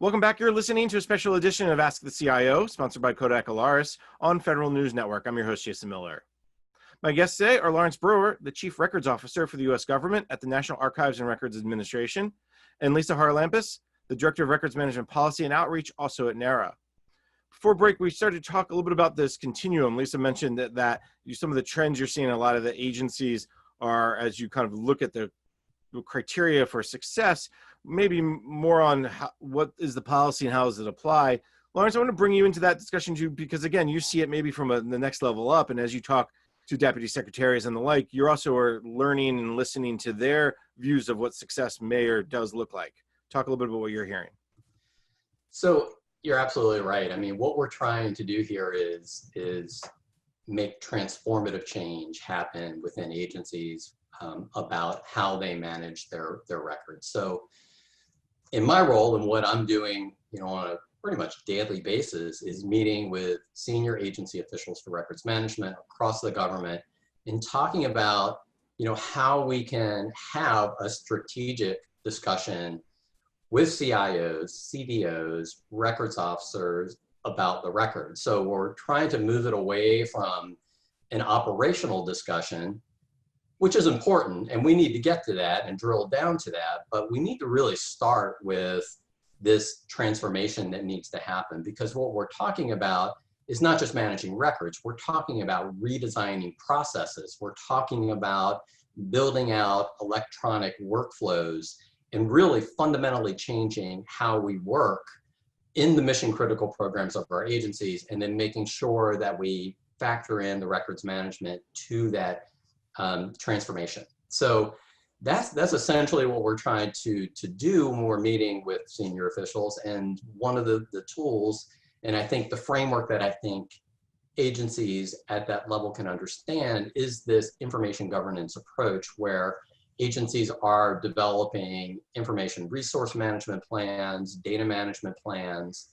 Welcome back. You're listening to a special edition of Ask the CIO, sponsored by Kodak Alaris on Federal News Network. I'm your host, Jason Miller. My guests today are Lawrence Brewer, the Chief Records Officer for the U.S. Government at the National Archives and Records Administration, and Lisa Harlampus, the Director of Records Management Policy and Outreach, also at NARA. Before break, we started to talk a little bit about this continuum. Lisa mentioned that some of the trends you're seeing in a lot of the agencies are, as you kind of look at the criteria for success, maybe more on what is the policy and how does it apply. Lawrence, I want to bring you into that discussion too, because again, you see it maybe from the next level up. And as you talk to deputy secretaries and the like, you're also are learning and listening to their views of what success may or does look like. Talk a little bit about what you're hearing. So you're absolutely right. I mean, what we're trying to do here is make transformative change happen within agencies about how they manage their records. So in my role and what I'm doing, on a pretty much daily basis is meeting with senior agency officials for records management across the government and talking about, how we can have a strategic discussion with CIOs, CDOs, records officers about the record. So we're trying to move it away from an operational discussion, which is important, and we need to get to that and drill down to that, but we need to really start with this transformation that needs to happen, because what we're talking about is not just managing records, we're talking about redesigning processes, we're talking about building out electronic workflows and really fundamentally changing how we work in the mission critical programs of our agencies, and then making sure that we factor in the records management to that transformation. So that's essentially what we're trying to do when we're meeting with senior officials. And one of the tools, and I think the framework that I think agencies at that level can understand, is this information governance approach, where agencies are developing information resource management plans, data management plans.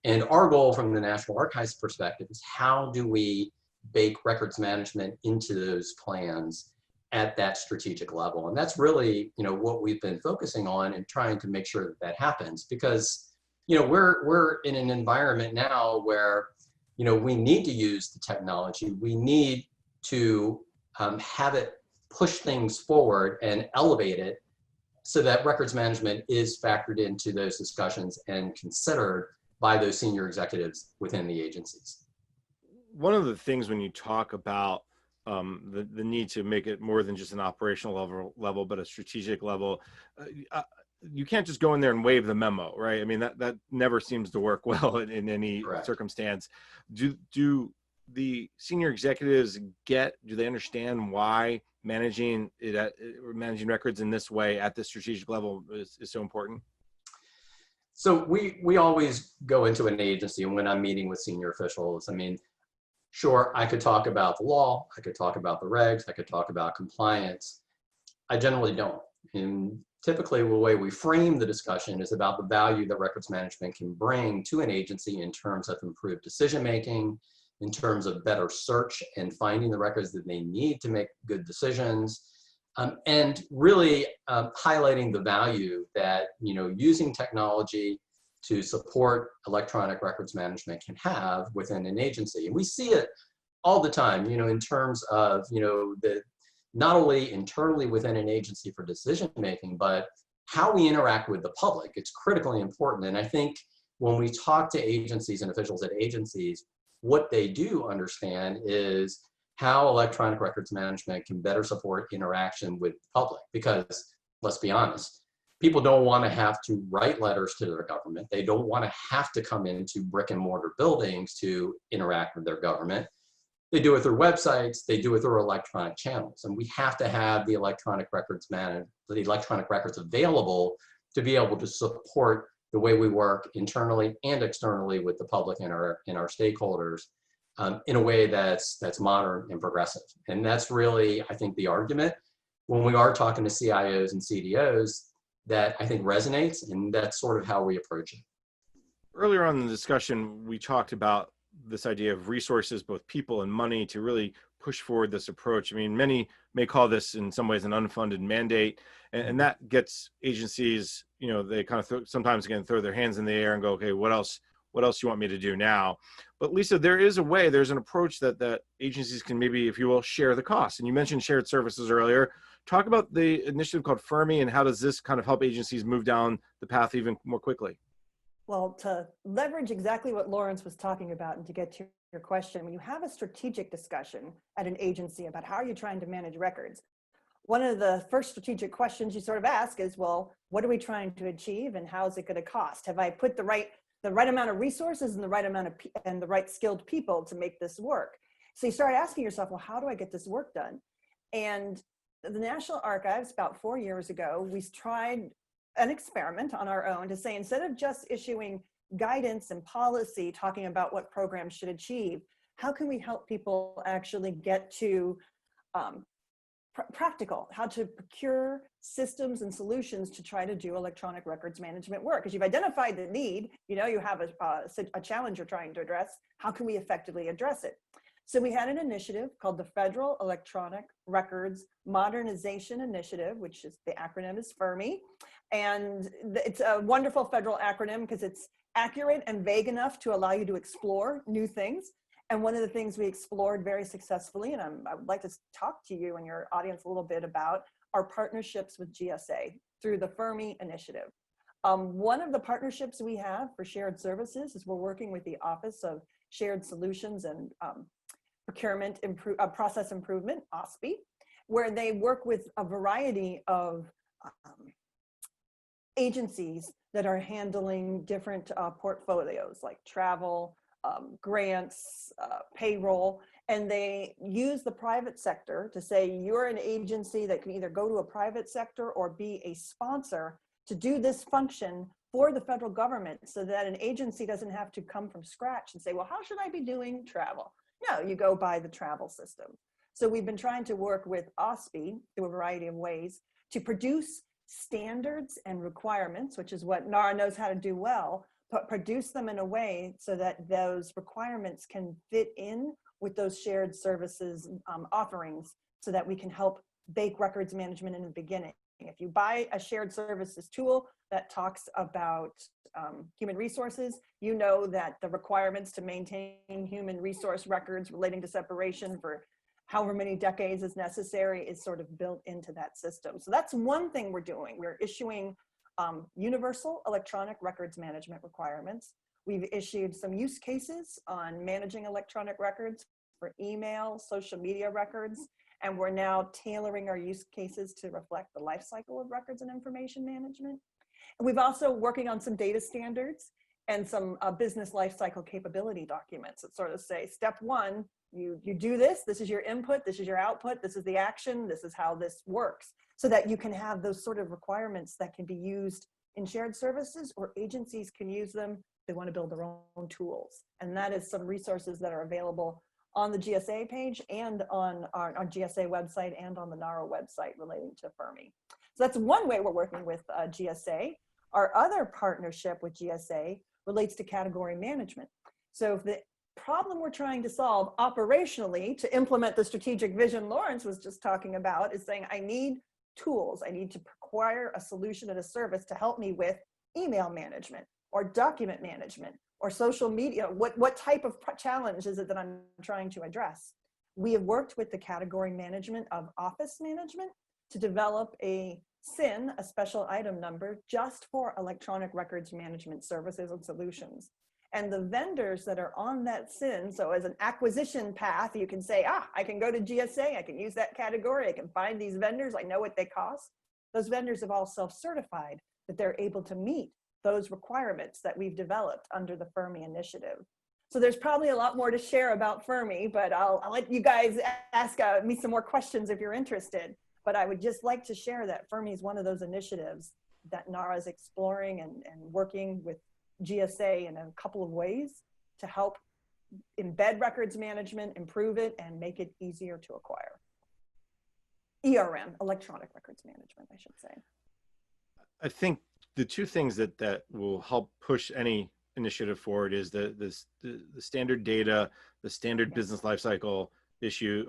And our goal from the National Archives perspective is how do we bake records management into those plans at that strategic level. And that's really, what we've been focusing on and trying to make sure that happens, because, we're in an environment now where, we need to use the technology. We need to have it push things forward and elevate it so that records management is factored into those discussions and considered by those senior executives within the agencies. One of the things when you talk about the need to make it more than just an operational level, but a strategic level, you can't just go in there and wave the memo, right? I mean, that never seems to work well in any Correct. Circumstance. Do the senior executives do they understand why managing records in this way at the strategic level is so important? So we always go into an agency, and when I'm meeting with senior officials, I mean, sure, I could talk about the law, I could talk about the regs, I could talk about compliance. I generally don't. And typically the way we frame the discussion is about the value that records management can bring to an agency in terms of improved decision-making, in terms of better search and finding the records that they need to make good decisions, and really highlighting the value that, using technology to support electronic records management can have within an agency. And we see it all the time, in terms of, not only internally within an agency for decision making, but how we interact with the public. It's critically important. And I think when we talk to agencies and officials at agencies, what they do understand is how electronic records management can better support interaction with the public. Because let's be honest, people don't want to have to write letters to their government. They don't want to have to come into brick and mortar buildings to interact with their government. They do it through websites, they do it through electronic channels. And we have to have the electronic records available to be able to support the way we work internally and externally with the public and our stakeholders in a way that's modern and progressive. And that's really, I think, the argument when we are talking to CIOs and CDOs that I think resonates, and that's sort of how we approach it. Earlier on in the discussion, we talked about this idea of resources, both people and money, to really push forward this approach. I mean, many may call this in some ways an unfunded mandate, and that gets agencies you know, they kind of sometimes again throw their hands in the air and go, okay, what else you want me to do now? But Lisa, there is a way, there's an approach that agencies can maybe, if you will, share the cost. And you mentioned shared services earlier. Talk about the initiative called Fermi, and how does this kind of help agencies move down the path even more quickly? Well, to leverage exactly what Lawrence was talking about and to get to your question, when you have a strategic discussion at an agency about how you're trying to manage records, one of the first strategic questions you sort of ask is, well, what are we trying to achieve and how is it going to cost? Have I put the right amount of resources and the right amount of and the right skilled people to make this work? So you start asking yourself, well, how do I get this work done? And the National Archives, about 4 years ago, we tried an experiment on our own to say, instead of just issuing guidance and policy talking about what programs should achieve, how can we help people actually get to practical, how to procure systems and solutions to try to do electronic records management work? Because you've identified the need, you know, you have a challenge you're trying to address. How can we effectively address it? So we had an initiative called the Federal Electronic Records Modernization Initiative, which is, the acronym is Fermi. And it's a wonderful federal acronym because it's accurate and vague enough to allow you to explore new things. And one of the things we explored very successfully, and I would like to talk to you and your audience a little bit about, our partnerships with GSA through the Fermi initiative. One of the partnerships we have for shared services is we're working with the Office of Shared Solutions and Procurement Process Improvement, OSPI, where they work with a variety of agencies that are handling different portfolios like travel, grants, payroll, and they use the private sector to say, you're an agency that can either go to a private sector or be a sponsor to do this function for the federal government, so that an agency doesn't have to come from scratch and say, well, how should I be doing travel? No, you go by the travel system. So we've been trying to work with OSPI through a variety of ways to produce standards and requirements, which is what NARA knows how to do well, but produce them in a way so that those requirements can fit in with those shared services offerings, so that we can help bake records management in the beginning. If you buy a shared services tool that talks about human resources, you know that the requirements to maintain human resource records relating to separation for however many decades is necessary is sort of built into that system. So that's one thing we're doing. We're issuing universal electronic records management requirements. We've issued some use cases on managing electronic records for email, social media records, and we're now tailoring our use cases to reflect the life cycle of records and information management. And we've also working on some data standards and some business life cycle capability documents that sort of say, step one, you do this, this is your input, this is your output, this is the action, this is how this works, so that you can have those sort of requirements that can be used in shared services, or agencies can use them. They want to build their own tools. And that is some resources that are available on the GSA page and on our GSA website and on the NARA website relating to Fermi. So that's one way we're working with GSA. Our other partnership with GSA relates to category management. So if the problem we're trying to solve operationally to implement the strategic vision Lawrence was just talking about is saying, I need tools, I need to acquire a solution and a service to help me with email management or document management or social media. What type of challenge is it that I'm trying to address? We have worked with the category management of office management to develop a SIN, a special item number, just for electronic records management services and solutions. And the vendors that are on that SIN, so as an acquisition path, you can say, I can go to GSA, I can use that category, I can find these vendors, I know what they cost. Those vendors have all self-certified that they're able to meet those requirements that we've developed under the Fermi initiative. So there's probably a lot more to share about Fermi, but I'll let you guys ask me some more questions if you're interested. But I would just like to share that Fermi is one of those initiatives that NARA is exploring and working with GSA in a couple of ways to help embed records management, improve it, and make it easier to acquire. ERM, electronic records management, I should say. I think the two things that will help push any initiative forward is the standard data, the standard business lifecycle issue,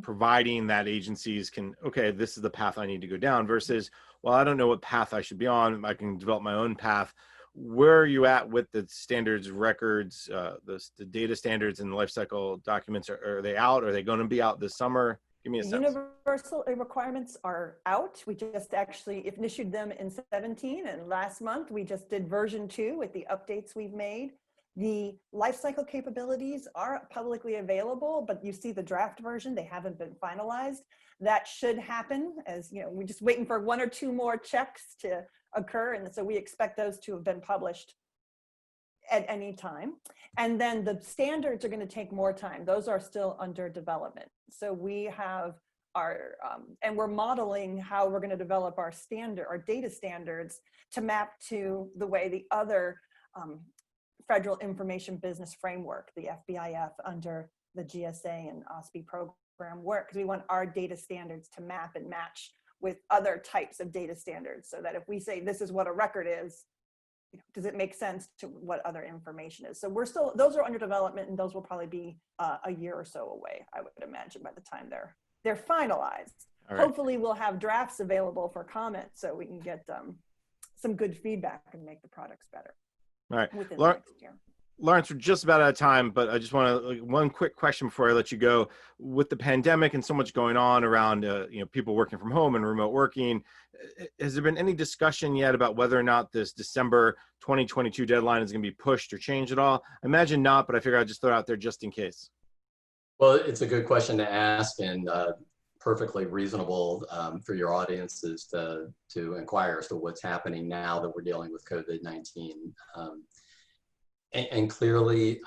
providing that agencies can, okay, this is the path I need to go down versus, well, I don't know what path I should be on. I can develop my own path. Where are you at with the standards, records, the data standards and lifecycle documents? Are they out? Are they going to be out this summer? Give me a sense. Universal requirements are out. We just actually issued them in 17, and last month we just did version 2 with the updates we've made. The lifecycle capabilities are publicly available, but you see the draft version, they haven't been finalized. That should happen, as you know, we're just waiting for 1 or 2 more checks to occur, and so we expect those to have been published at any time. And then the standards are going to take more time. Those are still under development. So we have our, and we're modeling how we're going to develop our data standards to map to the way the other Federal Information Business Framework, the FBIF under the GSA and OSPI program work, because we want our data standards to map and match with other types of data standards, so that if we say this is what a record is, does it make sense to what other information is? So we're still, those are under development, and those will probably be a year or so away, I would imagine, by the time they're finalized. All right. Hopefully we'll have drafts available for comment so we can get some good feedback and make the products better. All right. Within the next year. Lawrence, we're just about out of time, but I just want to, one quick question before I let you go. With the pandemic and so much going on around, people working from home and remote working, has there been any discussion yet about whether or not this December 2022 deadline is going to be pushed or changed at all? I imagine not, but I figure I'd just throw it out there just in case. Well, it's a good question to ask, and perfectly reasonable for your audiences to inquire as to what's happening now that we're dealing with COVID-19. And clearly,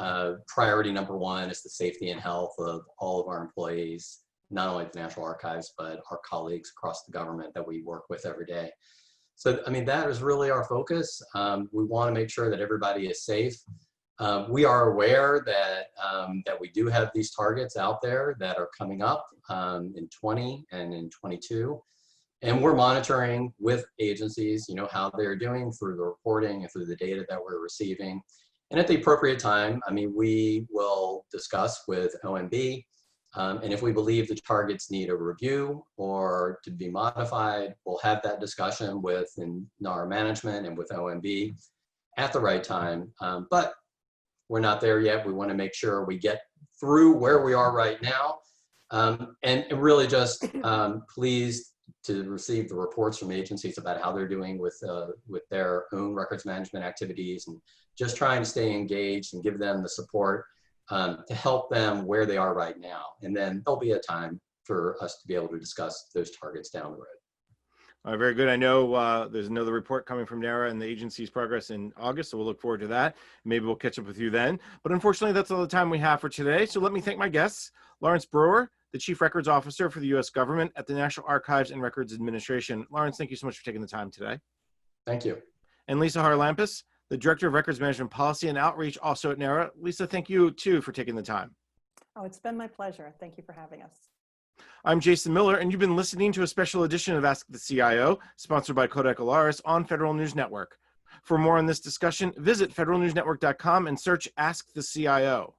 priority number 1 is the safety and health of all of our employees, not only the National Archives, but our colleagues across the government that we work with every day. So, I mean, that is really our focus. We want to make sure that everybody is safe. We are aware that, that we do have these targets out there that are coming up in 20 and in 22. And we're monitoring with agencies, how they're doing through the reporting and through the data that we're receiving. And at the appropriate time, I mean, we will discuss with OMB, and if we believe the targets need a review or to be modified, we'll have that discussion with NAR management and with OMB at the right time. But we're not there yet. We want to make sure we get through where we are right now, and really just pleased to receive the reports from agencies about how they're doing with their own records management activities, and just trying to stay engaged and give them the support to help them where they are right now. And then there'll be a time for us to be able to discuss those targets down the road. All right, very good. I know there's another report coming from NARA and the agency's progress in August, so we'll look forward to that. Maybe we'll catch up with you then. But unfortunately, that's all the time we have for today. So let me thank my guests, Lawrence Brewer, the Chief Records Officer for the U.S. Government at the National Archives and Records Administration. Lawrence, thank you so much for taking the time today. Thank you. And Lisa Harlampus, the Director of Records Management Policy and Outreach, also at NARA. Lisa, thank you too for taking the time. Oh, it's been my pleasure. Thank you for having us. I'm Jason Miller, and you've been listening to a special edition of Ask the CIO, sponsored by Kodak Alaris on Federal News Network. For more on this discussion, visit federalnewsnetwork.com and search Ask the CIO.